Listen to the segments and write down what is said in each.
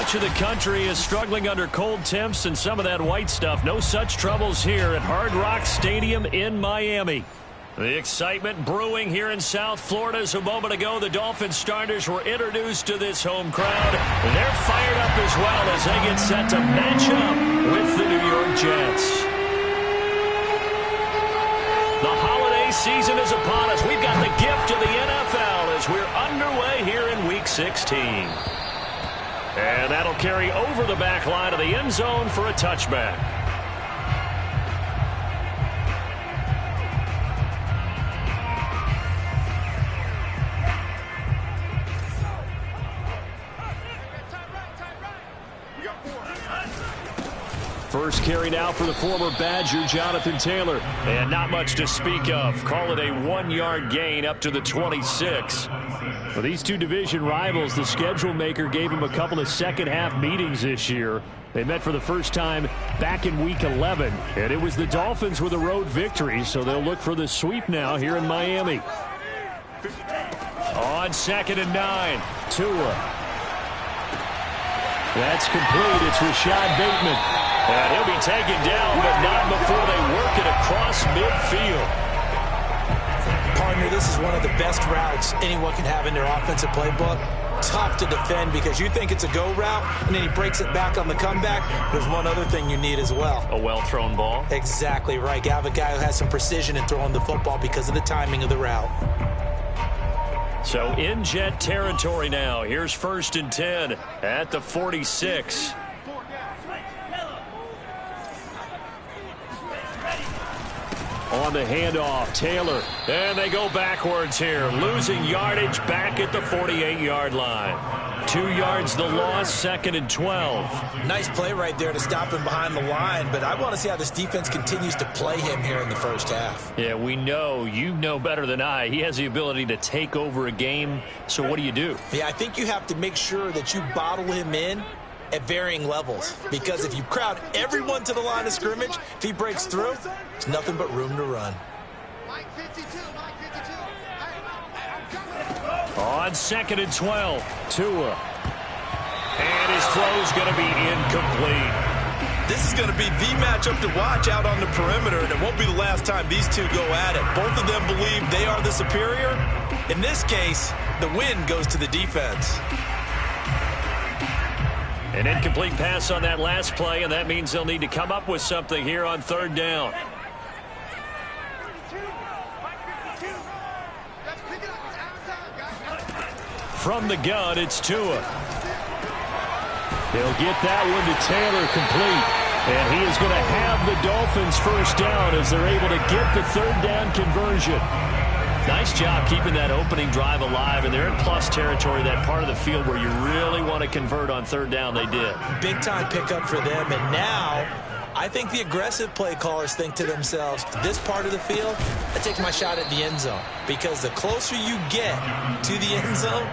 Much of the country is struggling under cold temps and some of that white stuff. No such troubles here at Hard Rock Stadium in Miami. The excitement brewing here in South Florida as a moment ago the Dolphins starters were introduced to this home crowd. They're fired up as well as they get set to match up with the New York Jets. The holiday season is upon us. We've got the gift of the NFL as we're underway here in Week 16. And that'll carry over the back line of the end zone for a touchback. First carry now for the former Badger, Jonathan Taylor. And not much to speak of. Call it a 1-yard gain up to the 26. For these two division rivals, the schedule maker gave them a couple of second-half meetings this year. They met for the first time back in Week 11. And it was the Dolphins with a road victory, so they'll look for the sweep now here in Miami. On 2nd and 9, Tua. That's complete. It's Rashad Bateman. And he'll be taken down, but not before they work it across midfield. Partner, this is one of the best routes anyone can have in their offensive playbook. Tough to defend because you think it's a go route, and then he breaks it back on the comeback. There's one other thing you need as well. A well-thrown ball. Exactly right. You have a guy who has some precision in throwing the football because of the timing of the route. So in Jet territory now. Here's 1st and 10 at the 46. On the handoff, Taylor. And they go backwards here. Losing yardage back at the 48-yard line. 2 yards the loss, 2nd and 12. Nice play right there to stop him behind the line, but I want to see how this defense continues to play him here in the first half. Yeah, we know. You know better than I. He has the ability to take over a game, so what do you do? Yeah, I think you have to make sure that you bottle him in at varying levels, because if you crowd everyone to the line of scrimmage, if he breaks through, there's nothing but room to run. On 2nd and 12, Tua. And his throw's going to be incomplete. This is going to be the matchup to watch out on the perimeter, and it won't be the last time these two go at it. Both of them believe they are the superior. In this case, the win goes to the defense. An incomplete pass on that last play, and that means they'll need to come up with something here on 3rd down. From the gun, it's Tua. He'll get that one to Taylor complete. And he is going to have the Dolphins first down as they're able to get the 3rd down conversion. Nice job keeping that opening drive alive, and they're in plus territory, that part of the field where you really want to convert on 3rd down. They did. Big-time pickup for them, and now I think the aggressive play callers think to themselves, this part of the field, I take my shot at the end zone, because the closer you get to the end zone,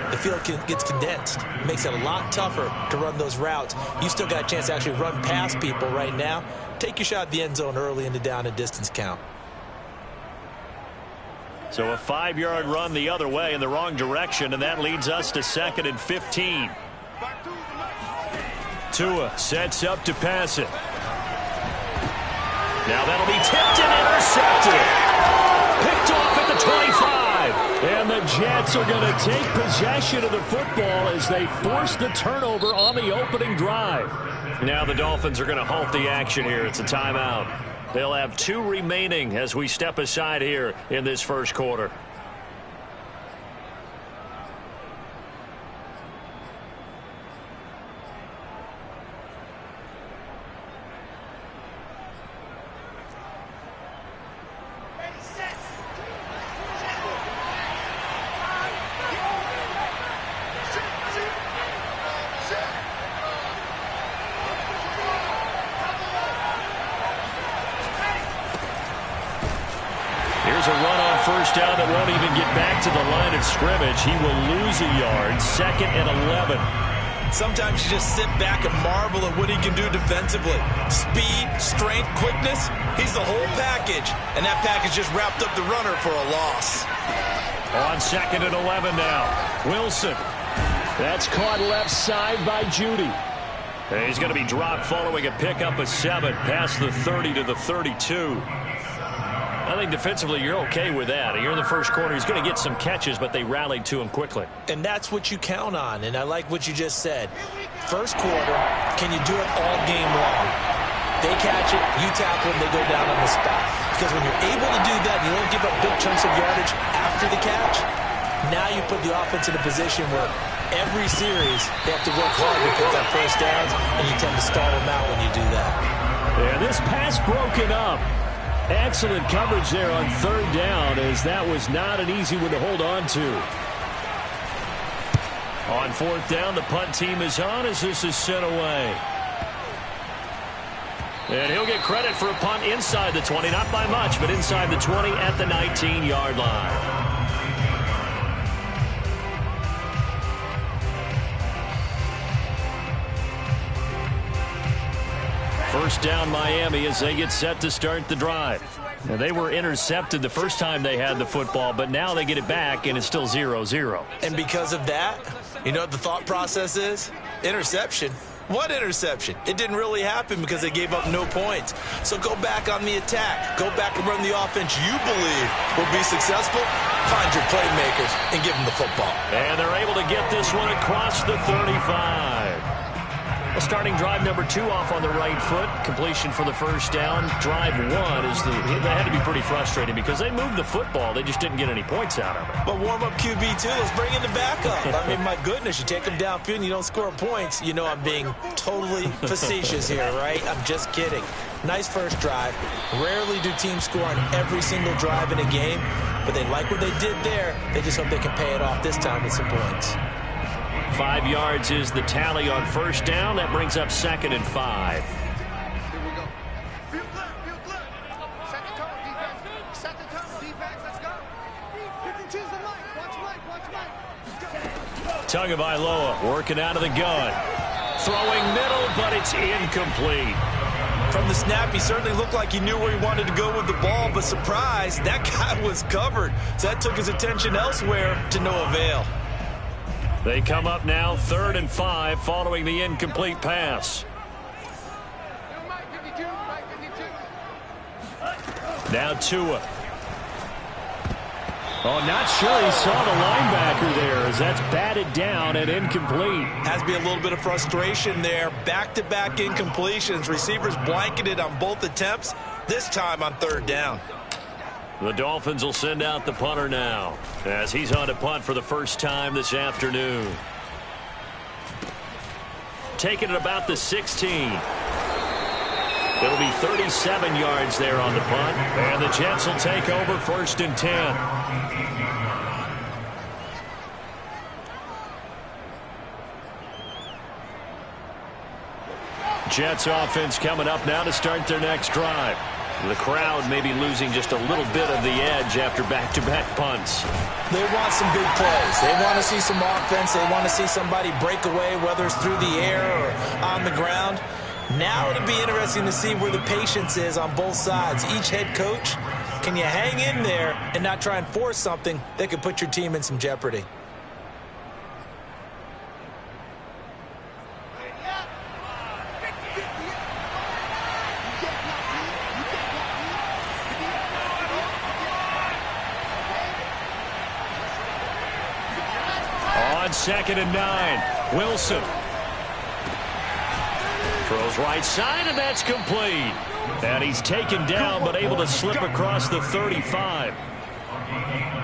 the field gets condensed. It makes it a lot tougher to run those routes. You still got a chance to actually run past people right now. Take your shot at the end zone early in the down and distance count. So a 5-yard run the other way in the wrong direction, and that leads us to 2nd and 15. Tua sets up to pass it. Now that'll be tipped and intercepted. Picked off at the 25. And the Jets are going to take possession of the football as they force the turnover on the opening drive. Now the Dolphins are going to halt the action here. It's a timeout. They'll have 2 remaining as we step aside here in this first quarter. Here's a run on 1st down that won't even get back to the line of scrimmage. He will lose a yard. 2nd and 11. Sometimes you just sit back and marvel at what he can do defensively. Speed, strength, quickness. He's the whole package. And that package just wrapped up the runner for a loss. On 2nd and 11 now. Wilson. That's caught left side by Judy. And he's going to be dropped following a pickup of 7 past the 30 to the 32. I think defensively you're okay with that. Here in the first quarter, he's going to get some catches, but they rallied to him quickly. And that's what you count on, and I like what you just said. First quarter, can you do it all game long? They catch it, you tackle them, they go down on the spot. Because when you're able to do that, you don't give up big chunks of yardage after the catch, now you put the offense in a position where every series they have to work hard to pick up first downs, and you tend to stall them out when you do that. And this pass broken up. Excellent coverage there on third down, as that was not an easy one to hold on to. On fourth down, the punt team is on as this is sent away. And he'll get credit for a punt inside the 20, not by much, but inside the 20 at the 19-yard line. First down Miami as they get set to start the drive. Now, they were intercepted the first time they had the football, but now they get it back and it's still 0-0. And because of that, you know what the thought process is? Interception. What interception? It didn't really happen because they gave up no points. So go back on the attack. Go back and run the offense you believe will be successful. Find your playmakers and give them the football. And they're able to get this one across the 35. Well, starting drive number 2 off on the right foot. Completion for the first down. Drive 1 is that had to be pretty frustrating because they moved the football. They just didn't get any points out of it. But warm up QB2. Let's bring in the backup. I mean, my goodness, you take them downfield and you don't score points. You know I'm being totally facetious here, right? I'm just kidding. Nice first drive. Rarely do teams score on every single drive in a game, but they like what they did there. They just hope they can pay it off this time with some points. 5 yards is the tally on first down. That brings up 2nd and 5. Here we go. Feel good. Set the tone, defense. Set the tone, defense. Let's go. You can choose the mic. Watch mic. Let's go. Tagovailoa working out of the gun. Throwing middle, but it's incomplete. From the snap, he certainly looked like he knew where he wanted to go with the ball, but surprise, that guy was covered. So that took his attention elsewhere to no avail. They come up now 3rd and 5 following the incomplete pass. Now Tua. Oh, not sure he saw the linebacker there as that's batted down and incomplete. Has to be a little bit of frustration there. Back-to-back incompletions. Receivers blanketed on both attempts, this time on 3rd down. The Dolphins will send out the punter now as he's on to punt for the first time this afternoon. Taking it about the 16. It'll be 37 yards there on the punt. And the Jets will take over 1st and 10. Jets offense coming up now to start their next drive. The crowd may be losing just a little bit of the edge after back-to-back punts. They want some big plays. They want to see some offense. They want to see somebody break away, whether it's through the air or on the ground. Now it'll be interesting to see where the patience is on both sides. Each head coach, can you hang in there and not try and force something that could put your team in some jeopardy? On 2nd and 9, Wilson. Throws right side, and that's complete. And he's taken down, but able to slip across the 35.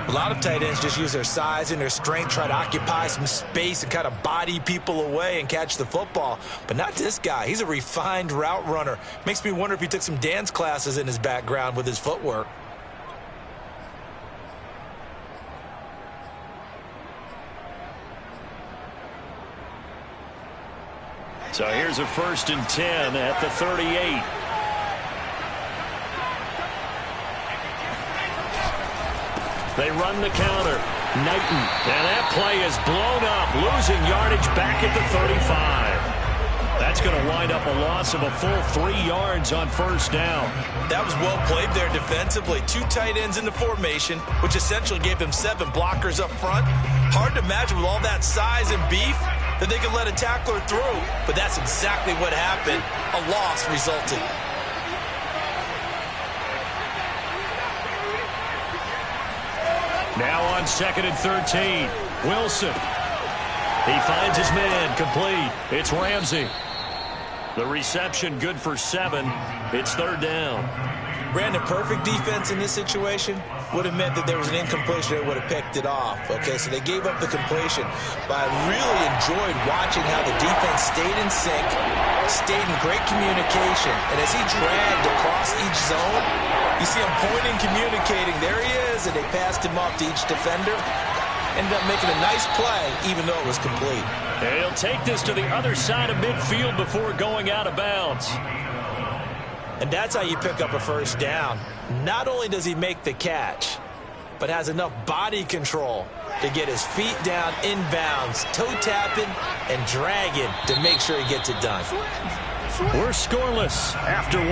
A lot of tight ends just use their size and their strength, try to occupy some space and kind of body people away and catch the football. But not this guy. He's a refined route runner. Makes me wonder if he took some dance classes in his background with his footwork. So here's a 1st and 10 at the 38. They run the counter. Knighton. And that play is blown up, losing yardage back at the 35. That's going to wind up a loss of a full 3 yards on first down. That was well played there defensively. 2 tight ends in the formation, which essentially gave them 7 blockers up front. Hard to imagine with all that size and beef that they could let a tackler through, but that's exactly what happened. A loss resulted. Now on 2nd and 13, Wilson. He finds his man, complete. It's Ramsey. The reception good for 7. It's 3rd down. Brandon, perfect defense in this situation would have meant that there was an incompletion that would have picked it off. Okay, so they gave up the completion. But I really enjoyed watching how the defense stayed in sync, stayed in great communication. And as he dragged across each zone, you see him pointing, communicating. There he is, and they passed him off to each defender. Ended up making a nice play, even though it was complete. And he'll take this to the other side of midfield before going out of bounds. And that's how you pick up a first down. Not only does he make the catch, but has enough body control to get his feet down inbounds, toe tapping and dragging to make sure he gets it done. We're scoreless after 1.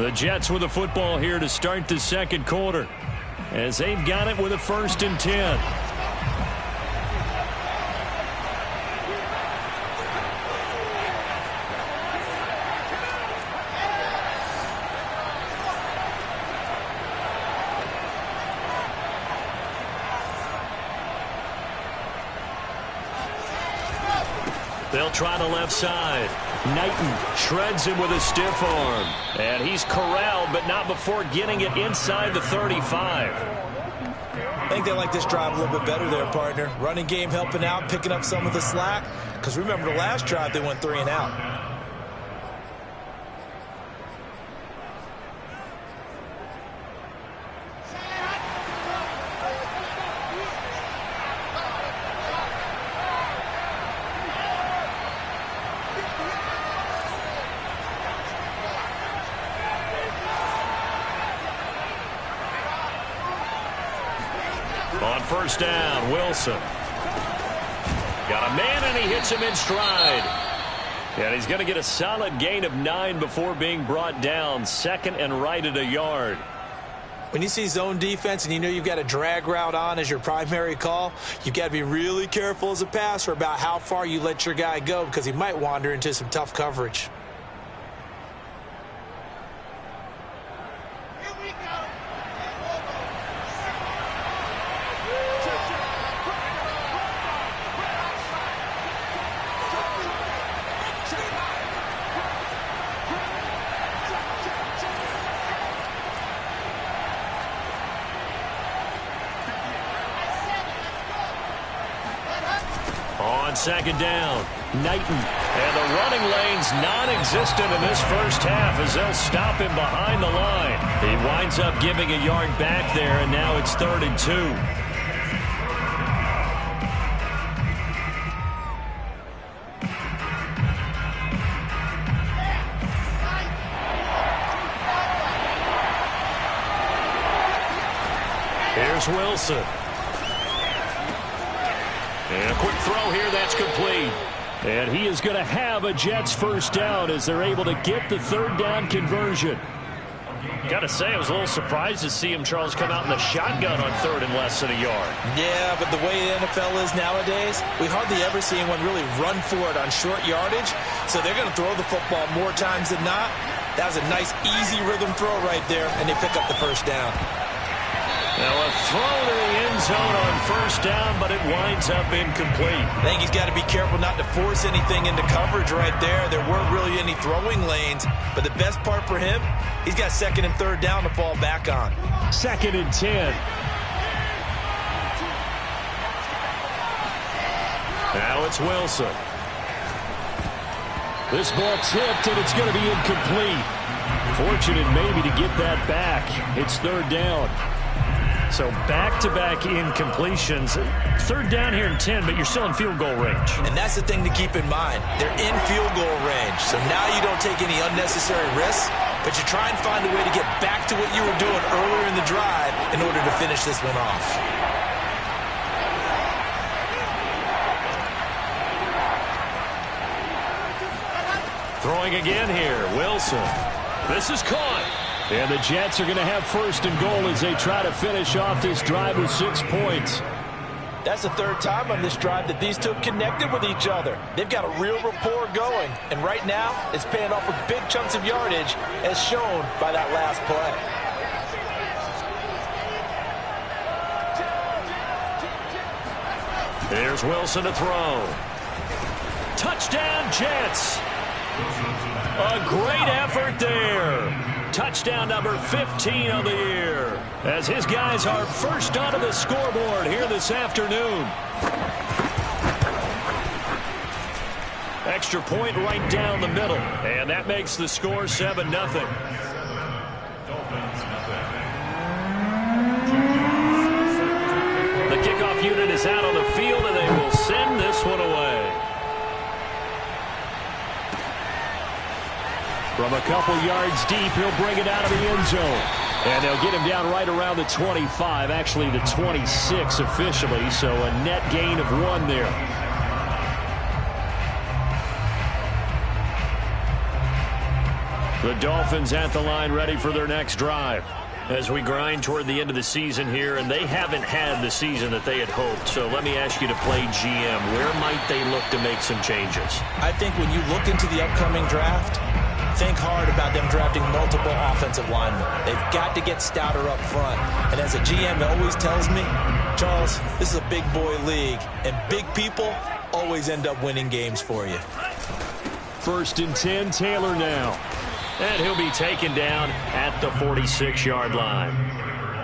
The Jets with the football here to start the 2nd quarter, as they've got it with a 1st and 10. They'll try the left side. Knighton shreds him with a stiff arm. And he's corralled, but not before getting it inside the 35. I think they like this drive a little bit better there, partner. Running game helping out, picking up some of the slack. Because remember, the last drive, they went 3 and out. On first down, Wilson. Got a man, and he hits him in stride. And he's going to get a solid gain of 9 before being brought down. 2nd and right at a yard. When you see zone defense and you know you've got a drag route on as your primary call, you've got to be really careful as a passer about how far you let your guy go, because he might wander into some tough coverage. On 2nd down, Knighton. And the running lane's non-existent in this first half as they'll stop him behind the line. He winds up giving a yard back there, and now it's 3rd and 2. Here's Wilson. And a quick throw here, that's complete. And he is going to have a Jets first down as they're able to get the 3rd down conversion. Got to say, I was a little surprised to see him, Charles, come out in the shotgun on 3rd and less than a yard. Yeah, but the way the NFL is nowadays, we hardly ever see anyone really run for it on short yardage. So they're going to throw the football more times than not. That was a nice, easy rhythm throw right there, and they pick up the first down. Now a throw to the end zone on first down, but it winds up incomplete. I think he's got to be careful not to force anything into coverage right there. There weren't really any throwing lanes, but the best part for him, he's got 2nd and 3rd down to fall back on. 2nd and 10. Now it's Wilson. This ball tipped, and it's going to be incomplete. Fortunate maybe to get that back. It's 3rd down. So back-to-back incompletions. 3rd down here in 10, but you're still in field goal range. And that's the thing to keep in mind. They're in field goal range. So now you don't take any unnecessary risks, but you try and find a way to get back to what you were doing earlier in the drive in order to finish this one off. Throwing again here, Wilson. This is caught. And the Jets are going to have first and goal as they try to finish off this drive with 6 points. That's the third time on this drive that these two have connected with each other. They've got a real rapport going. And right now, it's paying off with big chunks of yardage, as shown by that last play. Here's Wilson to throw. Touchdown, Jets. A great effort there. Touchdown number 15 on the year, as his guys are first onto the scoreboard here this afternoon. Extra point right down the middle, and that makes the score 7-0. The kickoff unit is out on the field, and they will send this one away. From a couple yards deep, he'll bring it out of the end zone. And they'll get him down right around the 25, actually the 26 officially, so a net gain of 1 there. The Dolphins at the line, ready for their next drive. As we grind toward the end of the season here, and they haven't had the season that they had hoped. So let me ask you to play GM. Where might they look to make some changes? I think when you look into the upcoming draft, think hard about them drafting multiple offensive linemen. They've got to get stouter up front. And as a GM always tells me, Charles, this is a big boy league, and big people always end up winning games for you. 1st and 10, Taylor now. And he'll be taken down at the 46-yard line.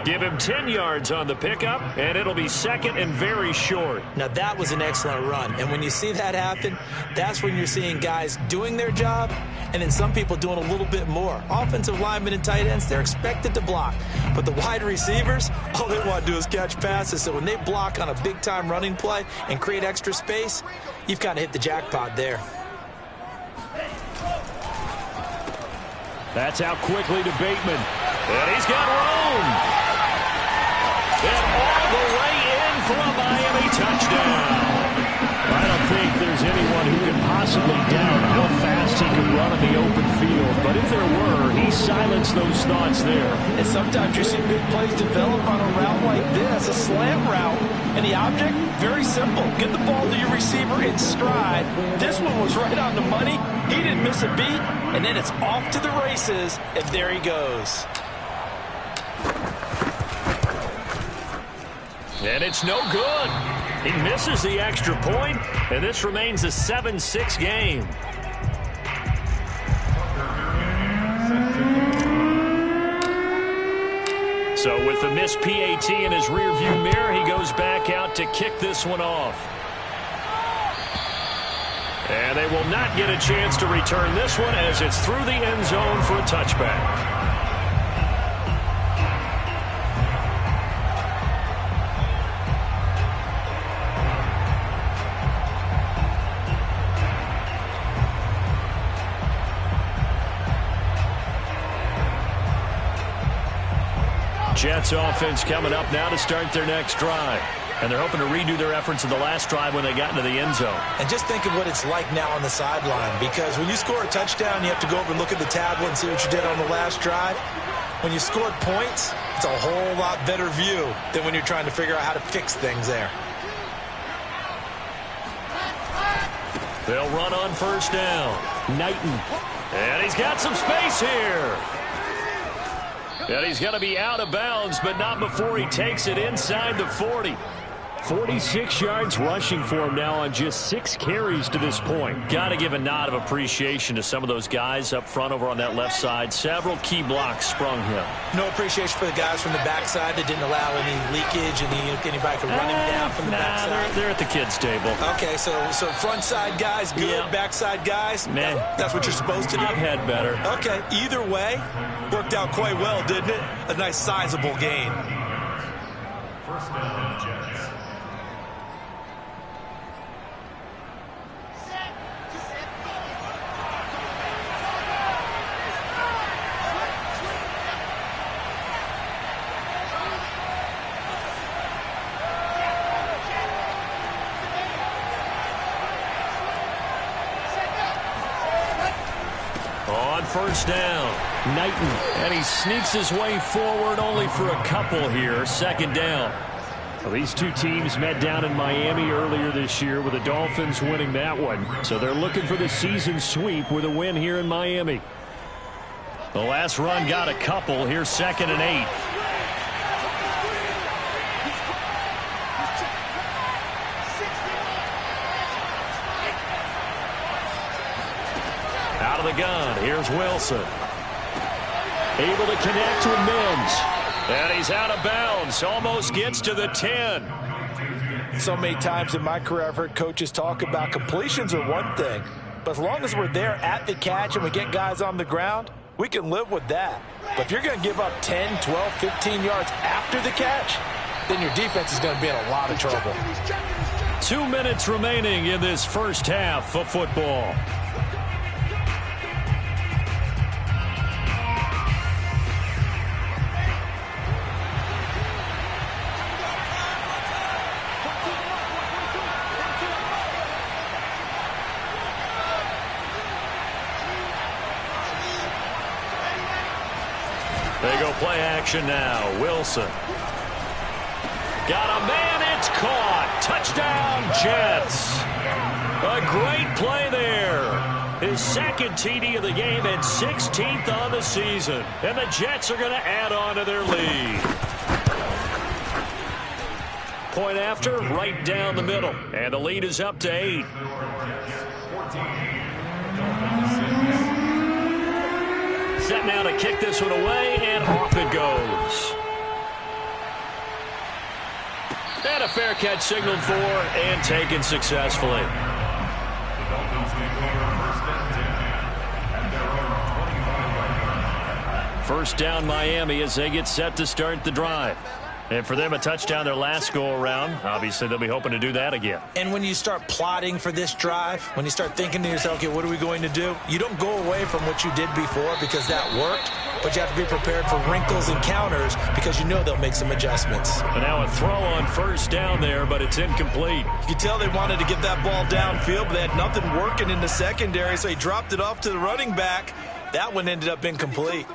Give him 10 yards on the pickup, and it'll be 2nd and very short. Now, that was an excellent run. And when you see that happen, that's when you're seeing guys doing their job, and then some people doing a little bit more. Offensive linemen and tight ends, they're expected to block. But the wide receivers, all they want to do is catch passes. So when they block on a big-time running play and create extra space, you've kind of hit the jackpot there. That's out quickly to Bateman. And he's got room. And all the way in for a Miami touchdown. I don't think there's anyone who can possibly doubt how fast he can run in the open field. But if there were, he silenced those thoughts there. And sometimes you see big plays develop on a route like this, a slant route. And the object, very simple. Get the ball to your receiver in stride. This one was right on the money. He didn't miss a beat. And then it's off to the races. And there he goes. And it's no good. He misses the extra point, and this remains a 7-6 game. So with the missed PAT in his rearview mirror, he goes back out to kick this one off. And they will not get a chance to return this one as it's through the end zone for a touchback. Jets offense coming up now to start their next drive. And they're hoping to redo their efforts in the last drive when they got into the end zone. And just think of what it's like now on the sideline, because when you score a touchdown, you have to go over and look at the tablet and see what you did on the last drive. When you scored points, it's a whole lot better view than when you're trying to figure out how to fix things there. They'll run on first down. Knighton. And he's got some space here. And he's going to be out of bounds, but not before he takes it inside the 40. 46 yards rushing for him now on just 6 carries to this point. Got to give a nod of appreciation to some of those guys up front over on that left side. Several key blocks sprung him. No appreciation for the guys from the backside that didn't allow any leakage and anybody could run him down from the backside. They're at the kids' table. Okay, so front side guys good, yeah. Backside guys, man, that's what you're supposed to do. I've had better. Okay, either way, worked out quite well, didn't it? A nice sizable gain. First down, Jets. On first down, Knighton. And he sneaks his way forward only for a couple here. Second down. Well, these two teams met down in Miami earlier this year with the Dolphins winning that one. So they're looking for the season sweep with a win here in Miami. The last run got a couple. Here's 2nd and 8. Out of the gun. Here's Wilson. Able to connect with Mims. And he's out of bounds. Almost gets to the 10. So many times in my career I've heard coaches talk about completions are one thing. But as long as we're there at the catch and we get guys on the ground, we can live with that. But if you're going to give up 10, 12, 15 yards after the catch, then your defense is going to be in a lot of trouble. 2 minutes remaining in this first half of football. They go play action now. Wilson. Got a man. It's caught. Touchdown, Jets. A great play there. His second TD of the game and 16th on the season. And the Jets are going to add on to their lead. Point after, right down the middle. And the lead is up to 8. Set now to kick this one away, and off it goes. And a fair catch signaled for and taken successfully. First down Miami as they get set to start the drive. And for them, a touchdown their last go-around. Obviously, they'll be hoping to do that again. And when you start plotting for this drive, when you start thinking to yourself, okay, what are we going to do? You don't go away from what you did before because that worked, but you have to be prepared for wrinkles and counters because you know they'll make some adjustments. And now a throw on first down there, but it's incomplete. You can tell they wanted to get that ball downfield, but they had nothing working in the secondary, so he dropped it off to the running back. That one ended up incomplete.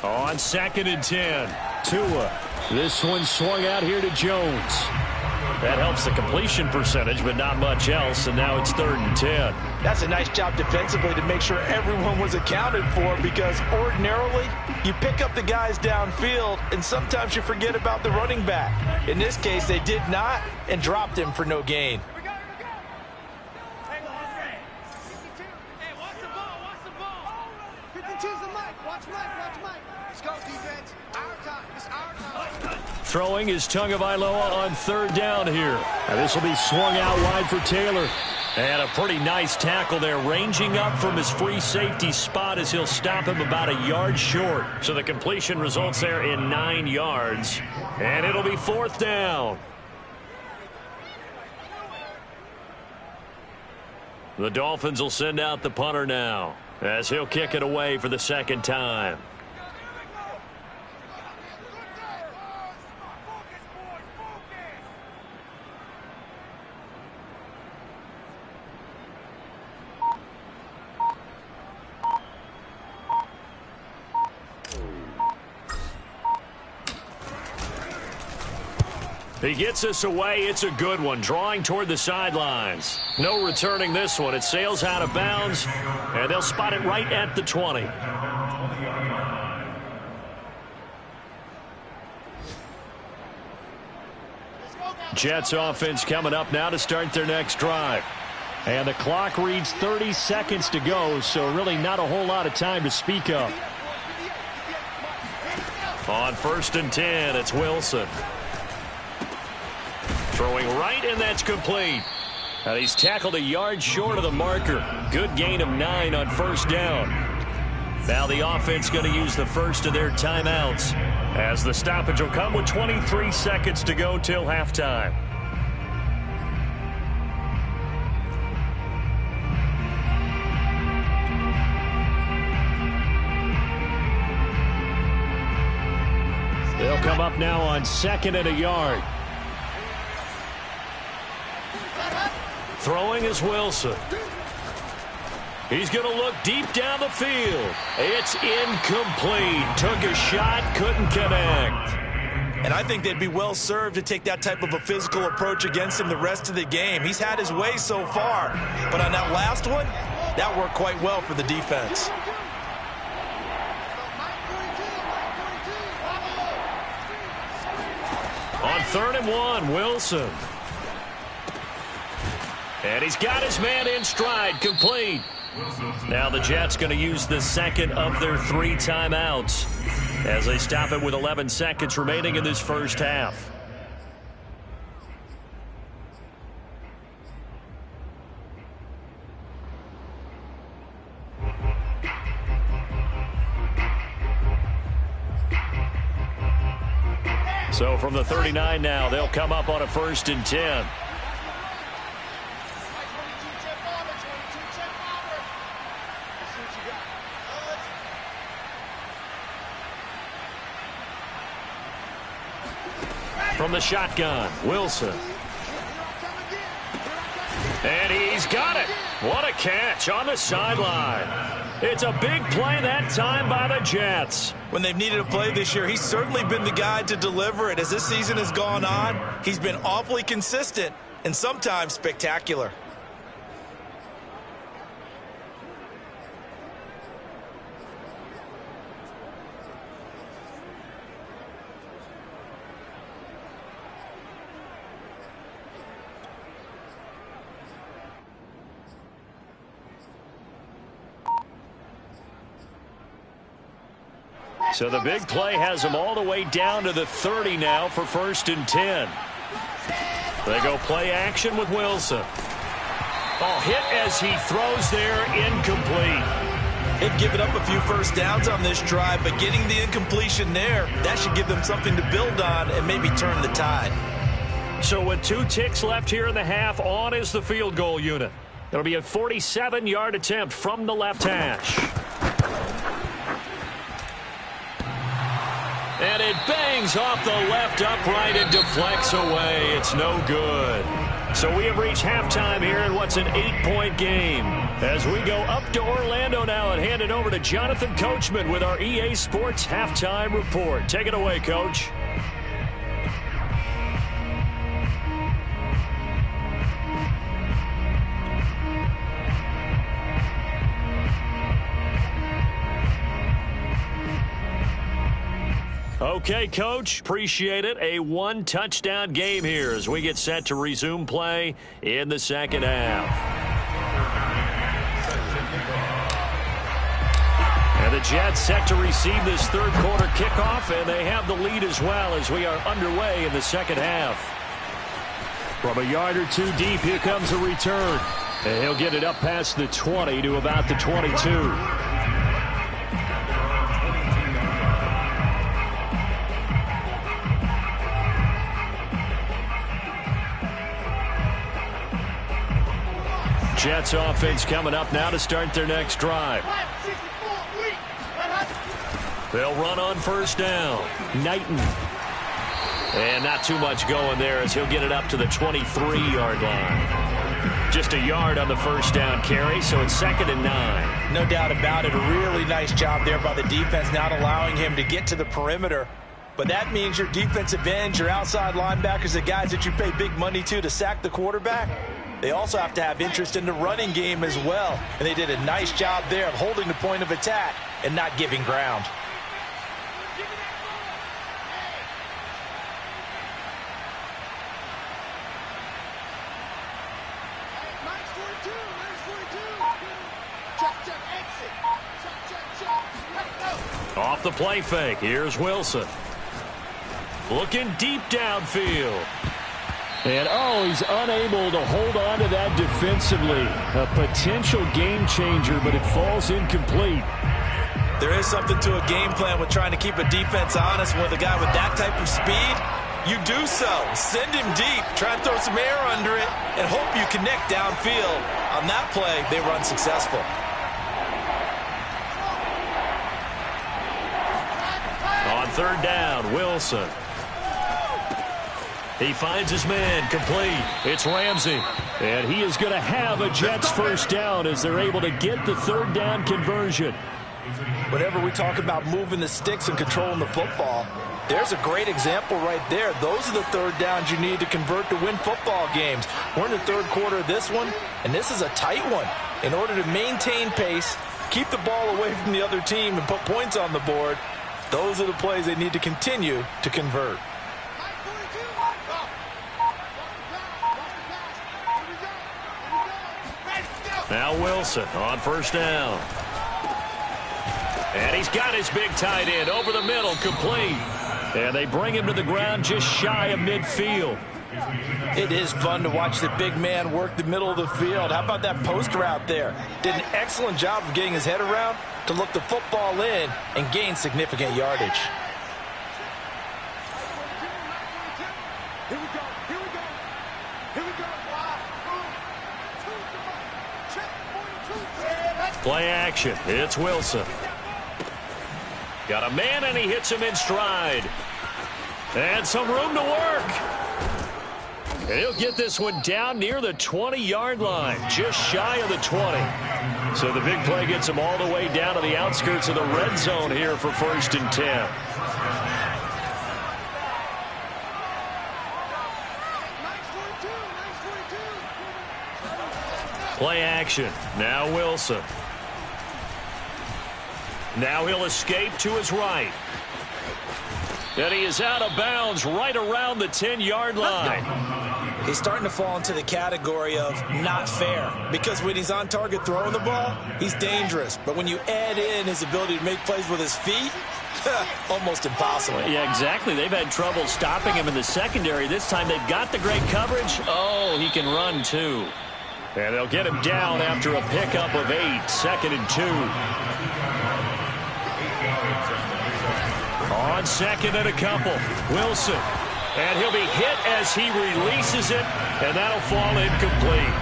On 2nd and 10, Tua. This one swung out here to Jones. That helps the completion percentage, but not much else, and now it's 3rd and 10. That's a nice job defensively to make sure everyone was accounted for because ordinarily you pick up the guys downfield, and sometimes you forget about the running back. In this case, they did not and dropped him for no gain. Throwing is Tagovailoa on 3rd down here. Now this will be swung out wide for Taylor. And a pretty nice tackle there, ranging up from his free safety spot as he'll stop him about a yard short. So the completion results there in 9 yards. And it'll be 4th down. The Dolphins will send out the punter now as he'll kick it away for the 2nd time. He gets us away. It's a good one. Drawing toward the sidelines. No returning this one. It sails out of bounds, and they'll spot it right at the 20. Jets offense coming up now to start their next drive. And the clock reads 30 seconds to go, so really not a whole lot of time to speak of. On 1st and 10, it's Wilson. Throwing right, and that's complete. And he's tackled a yard short of the marker. Good gain of 9 on 1st down. Now the offense going to use the first of their timeouts as the stoppage will come with 23 seconds to go till halftime. They'll come up now on 2nd and a yard. Throwing is Wilson. He's going to look deep down the field. It's incomplete. Took a shot, couldn't connect. And I think they'd be well served to take that type of a physical approach against him the rest of the game. He's had his way so far, but on that last one, that worked quite well for the defense. On 3rd and 1, Wilson. And he's got his man in stride, complete. Now the Jets going to use the second of their 3 timeouts as they stop it with 11 seconds remaining in this first half. So from the 39 now, they'll come up on a 1st and 10. From the shotgun, Wilson. And he's got it. What a catch on the sideline. It's a big play that time by the Jets. When they've needed a play this year, he's certainly been the guy to deliver it. As this season has gone on, he's been awfully consistent and sometimes spectacular. So the big play has them all the way down to the 30 now for 1st and 10. They go play action with Wilson. Oh, hit as he throws there, incomplete. They've given up a few first downs on this drive, but getting the incompletion there, that should give them something to build on and maybe turn the tide. So with 2 ticks left here in the half, on is the field goal unit. It'll be a 47-yard attempt from the left hash. And it bangs off the left upright and deflects away. It's no good. So we have reached halftime here in what's an 8-point game. As we go up to Orlando now and hand it over to Jonathan Coachman with our EA Sports Halftime Report. Take it away, Coach. Okay, Coach, appreciate it. A 1-touchdown game here as we get set to resume play in the second half. And the Jets set to receive this third quarter kickoff, and they have the lead as well as we are underway in the second half. From a yard or 2 deep, here comes a return. And he'll get it up past the 20 to about the 22. Jets offense coming up now to start their next drive. They'll run on 1st down. Knighton. And not too much going there as he'll get it up to the 23-yard line. Just a yard on the 1st down carry, so it's 2nd and 9. No doubt about it. A really nice job there by the defense, not allowing him to get to the perimeter. But that means your defensive ends, your outside linebackers, the guys that you pay big money to sack the quarterback, they also have to have interest in the running game as well. And they did a nice job there of holding the point of attack and not giving ground. Off the play fake, here's Wilson. Looking deep downfield. And, he's unable to hold on to that defensively. A potential game changer, but it falls incomplete. There is something to a game plan with trying to keep a defense honest. With a guy with that type of speed, you do so. Send him deep, try and throw some air under it, and hope you connect downfield. On that play, they were unsuccessful. On 3rd down, Wilson. He finds his man, complete. It's Ramsey. And he is going to have a Jets first down as they're able to get the third down conversion. Whenever we talk about moving the sticks and controlling the football, there's a great example right there. Those are the third downs you need to convert to win football games. We're in the third quarter of this one, and this is a tight one. In order to maintain pace, keep the ball away from the other team, and put points on the board, those are the plays they need to continue to convert. Now Wilson on first down. And he's got his big tight end over the middle, complete. And they bring him to the ground just shy of midfield. It is fun to watch the big man work the middle of the field. How about that post route there? Did an excellent job of getting his head around to look the football in and gain significant yardage. Play action. It's Wilson. Got a man, and he hits him in stride. And some room to work. And he'll get this one down near the 20-yard line, just shy of the 20. So the big play gets him all the way down to the outskirts of the red zone here for 1st and 10. Play action. Now Wilson. Now he'll escape to his right. And he is out of bounds right around the 10-yard line. He's starting to fall into the category of not fair, because when he's on target throwing the ball, he's dangerous. But when you add in his ability to make plays with his feet, almost impossible. Yeah, exactly. They've had trouble stopping him in the secondary. This time they've got the great coverage. Oh, he can run too. And they'll get him down after a pickup of 8, 2nd and 2. On 2nd and a couple, Wilson. And he'll be hit as he releases it, and that'll fall incomplete.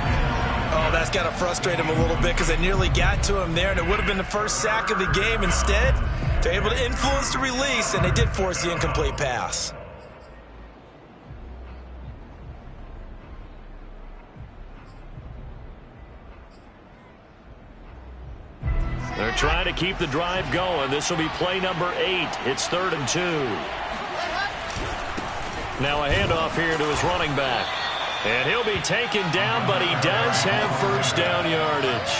Oh, that's got to frustrate him a little bit, because they nearly got to him there, and it would have been the first sack of the game. Instead, they're able to influence the release, and they did force the incomplete pass. They're trying to keep the drive going. This will be play number 8. It's 3rd and 2. Now a handoff here to his running back. And he'll be taken down, but he does have first down yardage.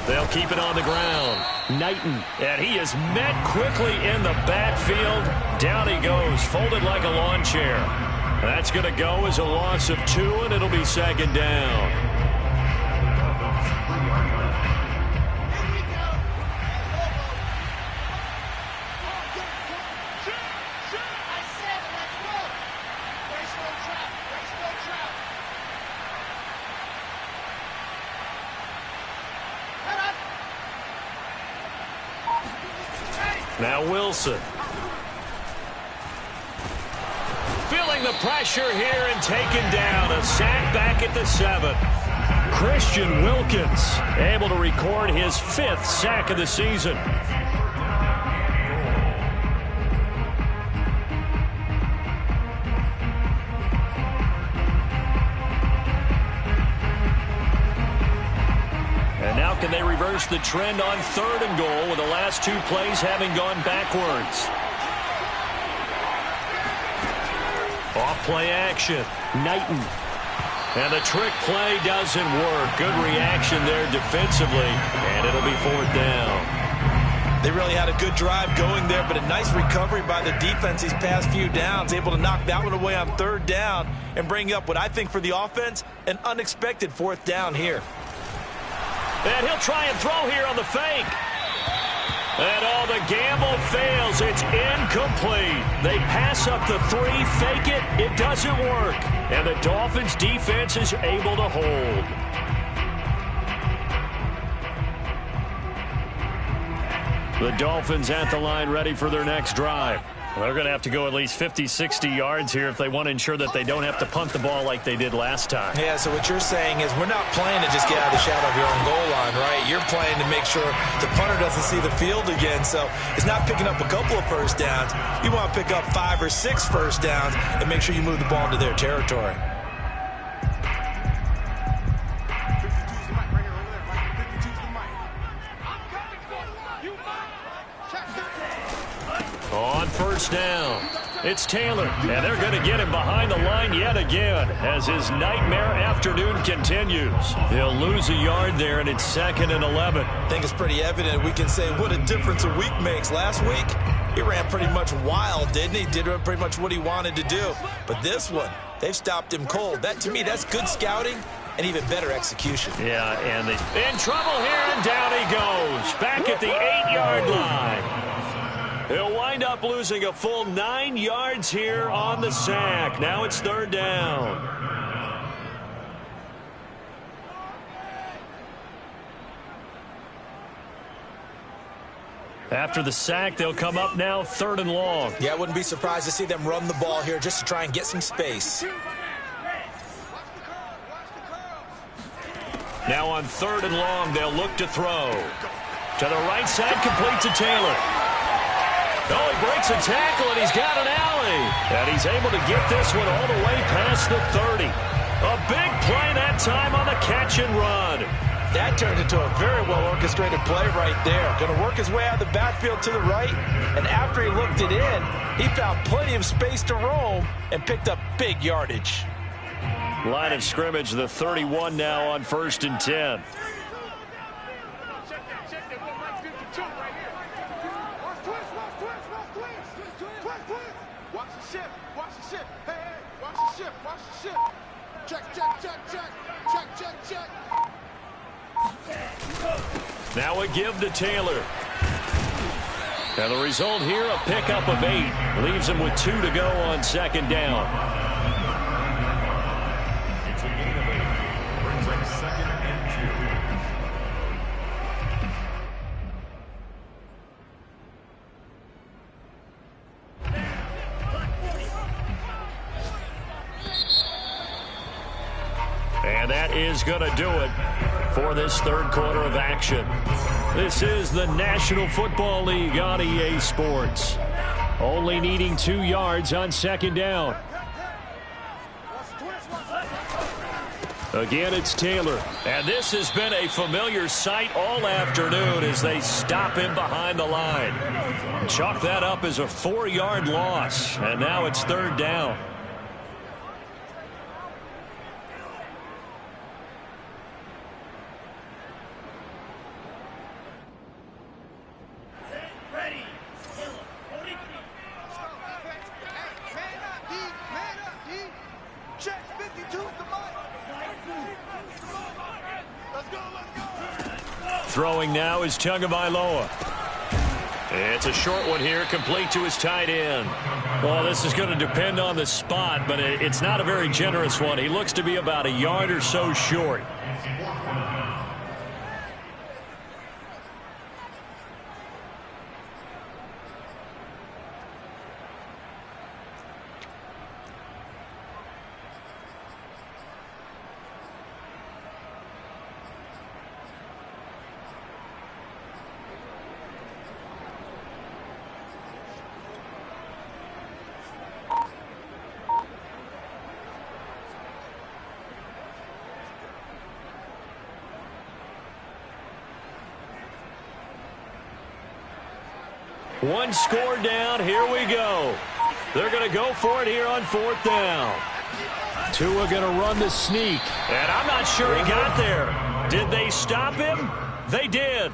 They'll keep it on the ground. Knighton, and he is met quickly in the backfield. Down he goes, folded like a lawn chair. That's going to go as a loss of 2, and it'll be 2nd down. Now Wilson. Feeling the pressure here and taken down. A sack back at the 7. Christian Wilkins able to record his 5th sack of the season. And now can they reverse the trend on 3rd and goal with the last 2 plays having gone backwards? Off play action. Knighton. And the trick play doesn't work. Good reaction there defensively. And it'll be 4th down. They really had a good drive going there, but a nice recovery by the defense these past few downs. Able to knock that one away on 3rd down and bring up what I think for the offense, an unexpected 4th down here. And he'll try and throw here on the fake. And all the gamble fails. It's incomplete. They pass up the 3, fake it. It doesn't work. And the Dolphins defense is able to hold. The Dolphins at the line ready for their next drive. Well, they're going to have to go at least 50, 60 yards here if they want to ensure that they don't have to punt the ball like they did last time. Yeah, so what you're saying is we're not playing to just get out of the shadow of your own goal line, right? You're playing to make sure the punter doesn't see the field again. So it's not picking up a couple of first downs. You want to pick up 5 or 6 first downs and make sure you move the ball into their territory. On first down, it's Taylor, and they're going to get him behind the line yet again as his nightmare afternoon continues. He'll lose a yard there, and it's 2nd and 11. I think it's pretty evident. We can say what a difference a week makes. Last week, he ran pretty much wild, didn't he? Did pretty much what he wanted to do. But this one, they've stopped him cold. That, to me, that's good scouting and even better execution. Yeah, and in trouble here, and down he goes. Back at the 8-yard line. He'll wind up losing a full 9 yards here on the sack. Now it's 3rd down. After the sack, they'll come up now 3rd and long. Yeah, I wouldn't be surprised to see them run the ball here just to try and get some space. Now on 3rd and long, they'll look to throw. To the right side, complete to Taylor. Oh, he breaks a tackle, and he's got an alley. And he's able to get this one all the way past the 30. A big play that time on the catch and run. That turned into a very well-orchestrated play right there. Going to work his way out of the backfield to the right, and after he looked it in, he found plenty of space to roam and picked up big yardage. Line of scrimmage, the 31 now on 1st and 10. Now a give to Taylor. And the result here, a pickup of 8. Leaves him with 2 to go on 2nd down. It's a gain of 8. Brings up 2nd and 2. And that is going to do it for this 3rd quarter of action. This is the National Football League on EA Sports. Only needing 2 yards on 2nd down. Again, it's Taylor. And this has been a familiar sight all afternoon as they stop him behind the line. Chalk that up as a 4-yard loss. And now it's 3rd down. Throwing now is Tagovailoa. It's a short one here, complete to his tight end. Well, this is going to depend on the spot, but it's not a very generous one. He looks to be about a yard or so short. One score down. Here we go. They're going to go for it here on 4th down. Tua going to run the sneak. And I'm not sure he got there. Did they stop him? They did.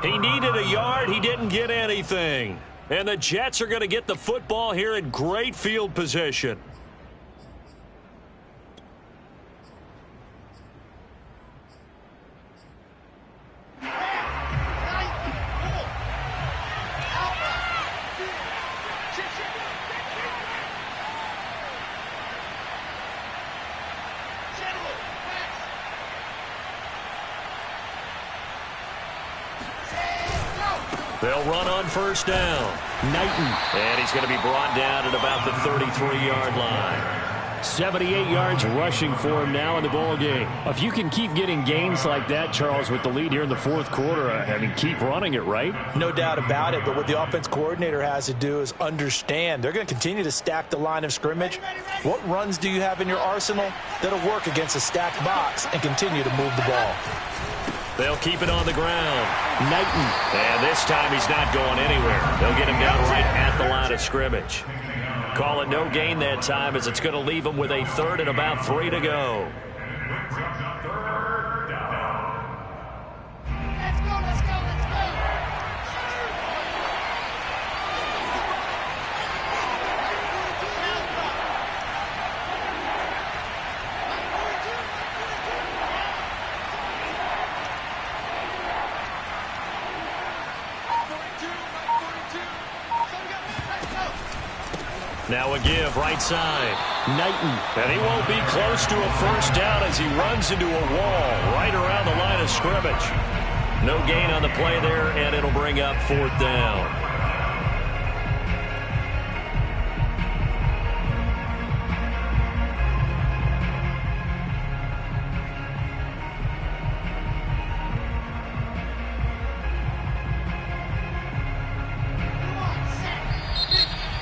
He needed a yard. He didn't get anything. And the Jets are going to get the football here in great field position. They'll run on first down. Knighton. And he's going to be brought down at about the 33-yard line. 78 yards rushing for him now in the ball game. If you can keep getting gains like that, Charles, with the lead here in the fourth quarter, I mean, keep running it, right? No doubt about it, but what the offense coordinator has to do is understand they're going to continue to stack the line of scrimmage. What runs do you have in your arsenal that'll work against a stacked box and continue to move the ball? They'll keep it on the ground. Knighton. And this time he's not going anywhere. They'll get him down right at the line of scrimmage. Call it no gain that time as it's going to leave him with a third and about 3 to go. Let's go, let's go, let's go. Now a give right side. Knighton. And he won't be close to a first down as he runs into a wall right around the line of scrimmage. No gain on the play there, and it'll bring up fourth down.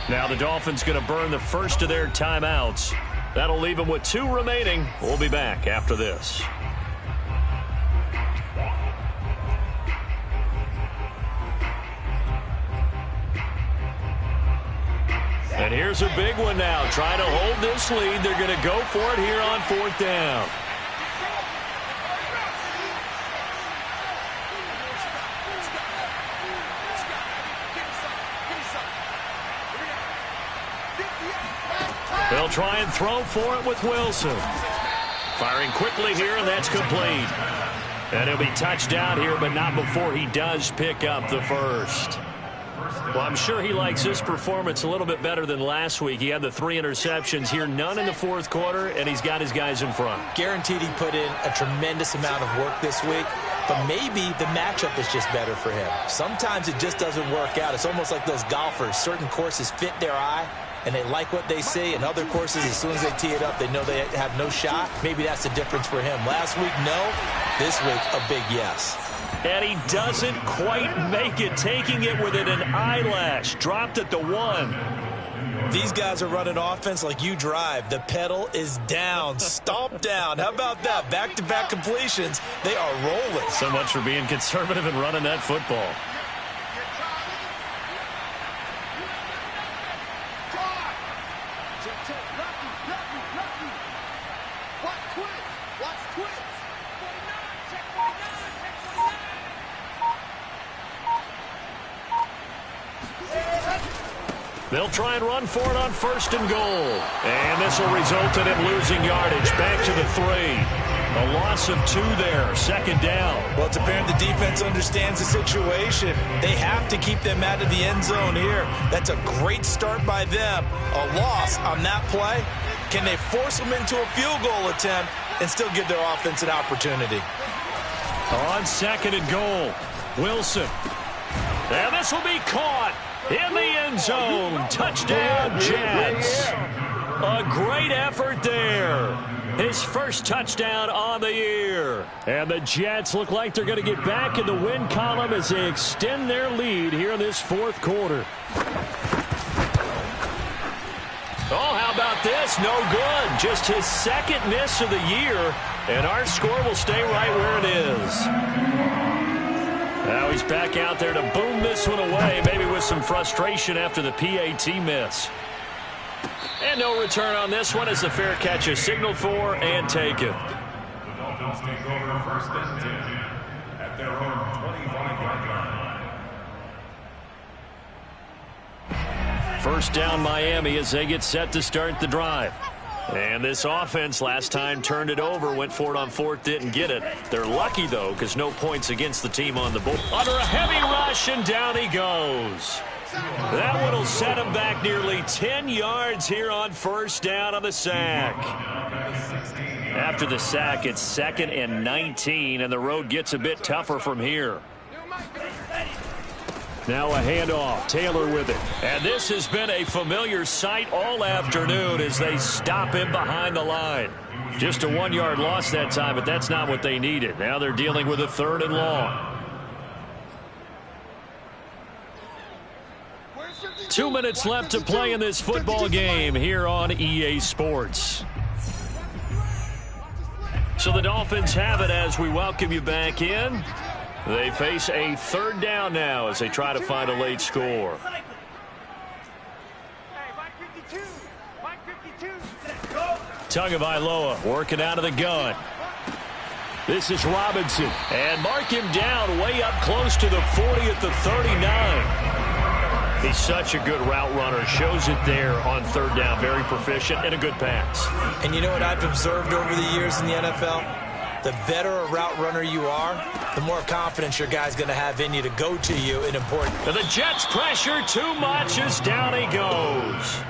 Now the Dolphins going to burn the first of their timeouts. That'll leave them with 2 remaining. We'll be back after this. And here's a big one now. Trying to hold this lead. They're going to go for it here on fourth down. They'll try and throw for it with Wilson. Firing quickly here, and that's complete. And he'll be touched down here, but not before he does pick up the first. Well, I'm sure he likes his performance a little bit better than last week. He had the 3 interceptions here, none in the fourth quarter, and he's got his guys in front. Guaranteed he put in a tremendous amount of work this week, but maybe the matchup is just better for him. Sometimes it just doesn't work out. It's almost like those golfers. Certain courses fit their eye, and they like what they see. And other courses, as soon as they tee it up, they know they have no shot. Maybe that's the difference for him. Last week, no. This week, a big yes. And he doesn't quite make it, taking it within an eyelash. Dropped at the 1. These guys are running offense like you drive. The pedal is down, stomp down. How about that? Back-to-back completions. They are rolling. So much for being conservative and running that football. They'll try and run for it on first and goal. And this will result in him losing yardage. Back to the 3. A loss of 2 there. Second down. Well, it's apparent the defense understands the situation. They have to keep them out of the end zone here. That's a great start by them. A loss on that play. Can they force them into a field goal attempt and still give their offense an opportunity? On second and goal, Wilson. And this will be caught in the end zone. Touchdown, Jets. A great effort there. His first touchdown on the year. And the Jets look like they're going to get back in the win column as they extend their lead here in this fourth quarter. Oh, how about this? No good. Just his second miss of the year. And our score will stay right where it is. Now he's back out there to boom this one away, maybe with some frustration after the PAT miss. And no return on this one as the fair catch is signaled for and taken. The Dolphins take over first and 10 at their own 25-yard line. First down Miami as they get set to start the drive. And this offense last time turned it over, went for it on fourth, didn't get it. They're lucky, though, because no points against the team on the board. Under a heavy rush, and down he goes. That one will set him back nearly 10 yards here on first down on the sack. After the sack, it's 2nd and 19, and the road gets a bit tougher from here. Now a handoff. Taylor with it. And this has been a familiar sight all afternoon as they stop him behind the line. Just a 1-yard loss that time, but that's not what they needed. Now they're dealing with a 3rd and long. 2 minutes left to play in this football game here on EA Sports. So the Dolphins have it as we welcome you back in. They face a 3rd down now as they try to find a late score. Tagovailoa working out of the gun. This is Robinson. And mark him down way up close to the 40 at the 39. He's such a good route runner. Shows it there on 3rd down. Very proficient and a good pass. And you know what I've observed over the years in the NFL? The better a route runner you are, the more confidence your guy's going to have in you to go to you in important. And the Jets pressure too much as down he goes.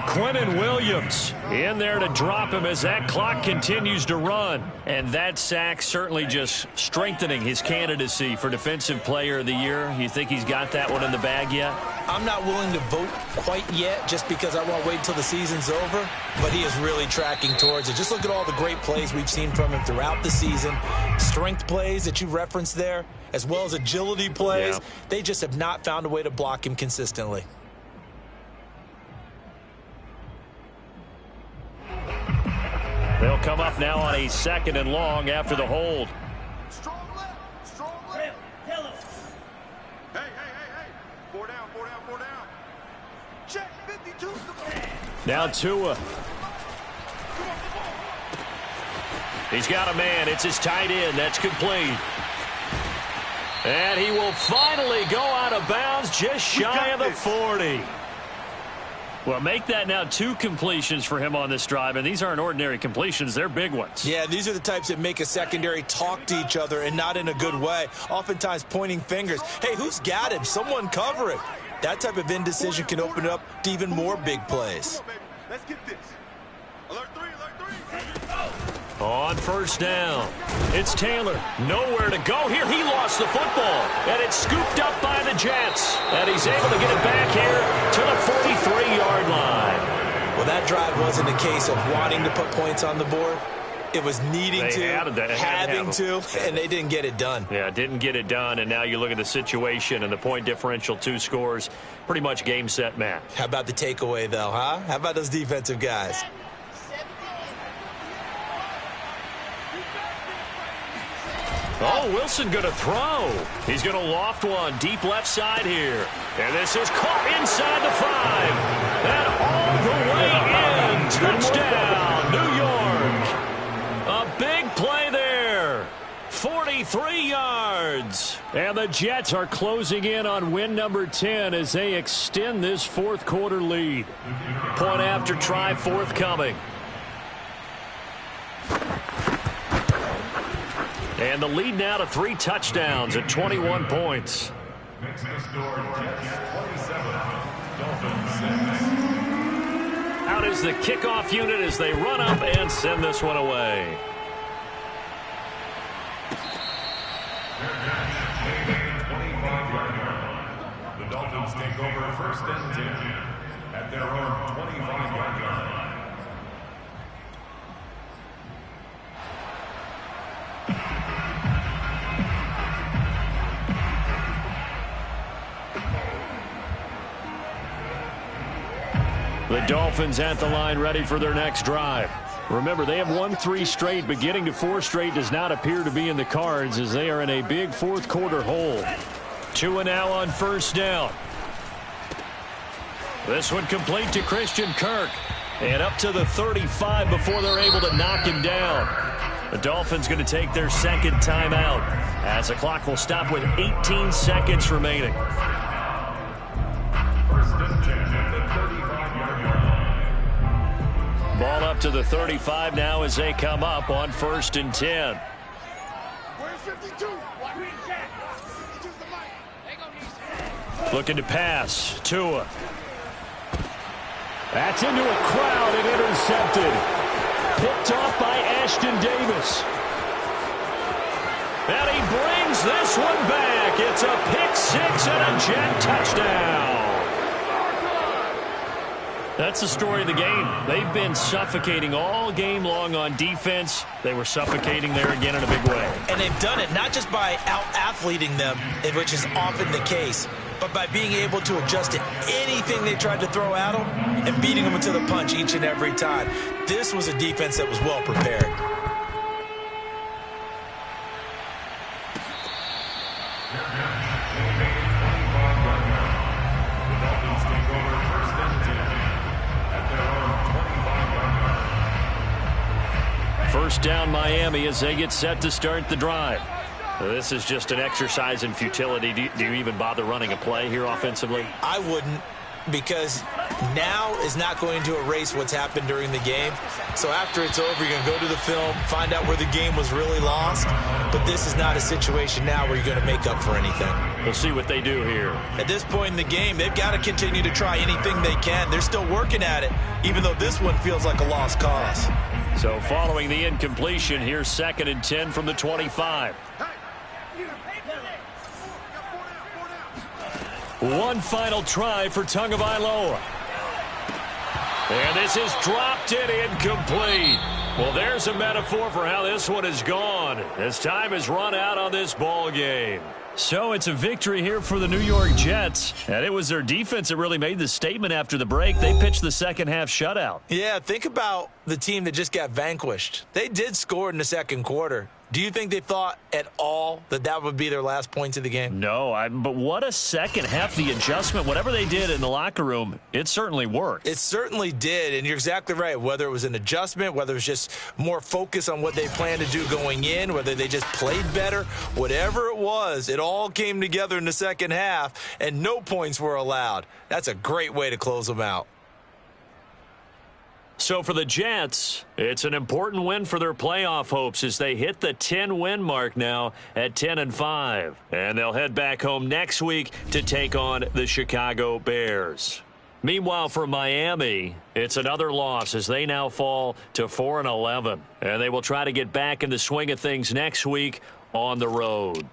Quinnen Williams in there to drop him as that clock continues to run. And that sack certainly just strengthening his candidacy for Defensive Player of the Year. You think he's got that one in the bag yet? I'm not willing to vote quite yet just because I want to wait until the season's over, but he is really tracking towards it. Just look at all the great plays we've seen from him throughout the season. Strength plays that you referenced there, as well as agility plays. Yeah. They just have not found a way to block him consistently. They'll come up now on a 2nd and long after the hold. Strong left. Strong left. Hey. 4 down. Check 52. Now Tua. He's got a man. It's his tight end. That's complete. And he will finally go out of bounds just shy of the 40. Well, make that now 2 completions for him on this drive, and these aren't ordinary completions. They're big ones. Yeah, these are the types that make a secondary talk to each other and not in a good way, oftentimes pointing fingers. Hey, who's got him? Someone cover it. That type of indecision can open it up to even more big plays. Let's get this. Alert 3. On 1st down, it's Taylor. Nowhere to go here. He lost the football, and it's scooped up by the Jets. And he's able to get it back here to the 43-yard line. Well, that drive wasn't a case of wanting to put points on the board. It was needing having to, and they didn't get it done. Yeah, didn't get it done, and now you look at the situation and the point differential, 2 scores, pretty much game, set, match. How about the takeaway, though, huh? How about those defensive guys? Oh, Wilson going to throw. He's going to loft one deep left side here. And this is caught inside the 5. And all the way in. Touchdown, New York. A big play there. 43 yards. And the Jets are closing in on win number 10 as they extend this 4th quarter lead. Point after try forthcoming. And the lead now to 3 touchdowns at 21 points. Next score, Jets 27, Dolphins 6. Out is the kickoff unit as they run up and send this one away. The Dolphins take over 1st and 10 at their own 25-yard line. The Dolphins at the line ready for their next drive. Remember, they have won 3 straight, but getting to 4 straight does not appear to be in the cards as they are in a big 4th quarter hole. 2 now on 1st down. This one complete to Christian Kirk. And up to the 35 before they're able to knock him down. The Dolphins going to take their 2nd timeout as the clock will stop with 18 seconds remaining. Ball up to the 35 now as they come up on 1st and 10. Where's 52? Looking to pass. Tua. That's into a crowd and intercepted. Picked off by Ashton Davis. And he brings this one back. It's a pick six and a Jet touchdown. That's the story of the game. They've been suffocating all game long on defense. They were suffocating there again in a big way. And they've done it not just by out-athleting them, which is often the case, but by being able to adjust to anything they tried to throw at them and beating them to the punch each and every time. This was a defense that was well prepared. First down Miami as they get set to start the drive. This is just an exercise in futility. Do you even bother running a play here offensively? I wouldn't, because now is not going to erase what's happened during the game. So after it's over, you're going to go to the film, find out where the game was really lost. But this is not a situation now where you're going to make up for anything. We'll see what they do here. At this point in the game, they've got to continue to try anything they can. They're still working at it, even though this one feels like a lost cause. So following the incompletion, here's 2nd and 10 from the 25. One final try for Tagovailoa. And this is dropped in incomplete. Well, there's a metaphor for how this one has gone as time has run out on this ball game. So it's a victory here for the New York Jets. And it was their defense that really made the statement after the break. They pitched the second half shutout. Yeah, think about the team that just got vanquished. They did score in the second quarter. Do you think they thought at all that that would be their last points of the game? No, but what a second half. The adjustment, whatever they did in the locker room, it certainly worked. It certainly did, and you're exactly right. Whether it was an adjustment, whether it was just more focus on what they planned to do going in, whether they just played better, whatever it was, it all came together in the second half, and no points were allowed. That's a great way to close them out. So for the Jets, it's an important win for their playoff hopes as they hit the 10-win mark now at 10-5. And they'll head back home next week to take on the Chicago Bears. Meanwhile, for Miami, it's another loss as they now fall to 4-11. And they will try to get back in the swing of things next week on the road.